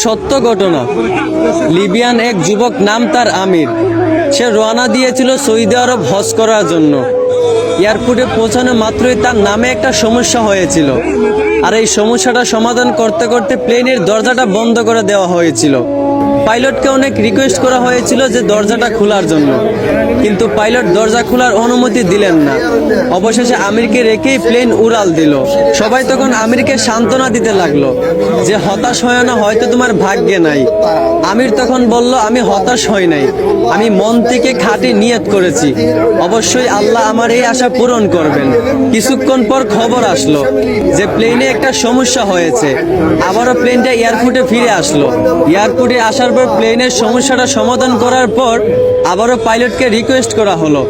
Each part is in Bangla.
সত্য ঘটনা। লিবিয়ান এক যুবক, নাম তার আমির। সে রওনা দিয়েছিল সৌদি আরব হজ করার জন্য। এয়ারপোর্টে পৌঁছানো মাত্রই তার নামে একটা সমস্যা হয়েছিল, আর এই সমস্যাটা সমাধান করতে করতে প্লেনের দরজাটা বন্ধ করে দেওয়া হয়েছিল। পাইলটকে অনেক রিকোয়েস্ট করা হয়েছিল যে দরজাটা খোলার জন্য, কিন্তু পাইলট দরজা খোলার অনুমতি দিলেন না। অবশেষে আমিরকে রেখেই প্লেন উড়াল দিল। সবাই তখন আমিরকে সান্ত্বনা দিতে লাগলো যে হতাশ হয় না, হয়তো তোমার ভাগ্যে নাই। আমির তখন বলল, আমি হতাশ হই নাই, আমি মন থেকে খাঁটি নিয়ত করেছি, অবশ্যই আল্লাহ আমার এই আশা পূরণ করবেন। কিছুক্ষণ পর খবর আসলো যে প্লেনে একটা সমস্যা হয়েছে। আবারও প্লেনটা এয়ারপোর্টে ফিরে আসলো। এয়ারপোর্টে আসার পর প্লেনের সমস্যাটা সমাধান করার পর আবারও পাইলটকে রিকোয়েস্ট করা হলো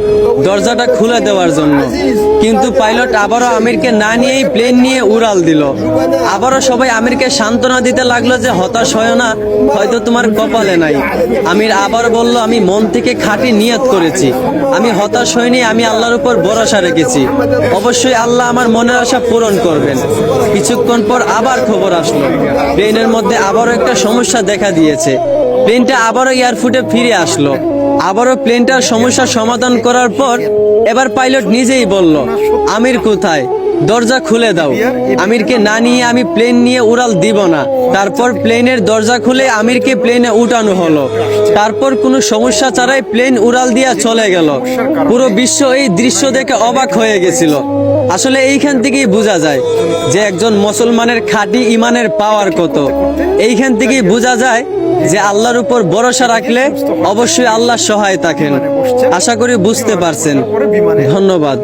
দরজাটা খুলে দেওয়ার জন্য, কিন্তু পাইলট আবারও আমিরকে না নিয়েই প্লেন নিয়ে উড়াল দিল। আবারও সবাই আমিরকে সান্ত্বনা দিতে লাগলো যে হতাশ হয় না, হয়তো তোমার কপালে নাই। আমির আবার বলল, আমি মন থেকে খাঁটি নিয়ত করেছি, আমি হতাশ হইনি, আমি আল্লাহর উপর ভরসা রেখেছি, অবশ্যই আল্লাহ আমার মনের আশা পূরণ করবেন। কিছুক্ষণ পর আবার খবর আসলো প্লেনের মধ্যে আবারও একটা সমস্যা দেখা দিয়েছে। প্লেনটা আবারও এয়ারপোর্টে ফিরে আসলো। আবারও প্লেনটার সমস্যা সমাধান করার পর এবার পাইলট নিজেই বলল, আমির কোথায়, দরজা খুলে দাও। আমিরকে না নিয়ে আমি প্লেন নিয়ে উড়াল দিব না। তারপর প্লেনের দরজা খুলে আমিরকে প্লেনে উঠানো হলো। তারপর কোনো সমস্যা ছাড়াই প্লেন উড়াল দিয়া চলে গেল। পুরো বিশ্ব এই দৃশ্য দেখে অবাক হয়ে গেছিল। আসলে এইখান থেকেই বোঝা যায় যে একজন মুসলমানের খাঁটি ইমানের পাওয়ার কত। এইখান থেকেই বোঝা যায় যে আল্লাহর উপর ভরসা রাখলে অবশ্যই আল্লাহ সহায় থাকেন। আশা করি বুঝতে পারছেন। ধন্যবাদ।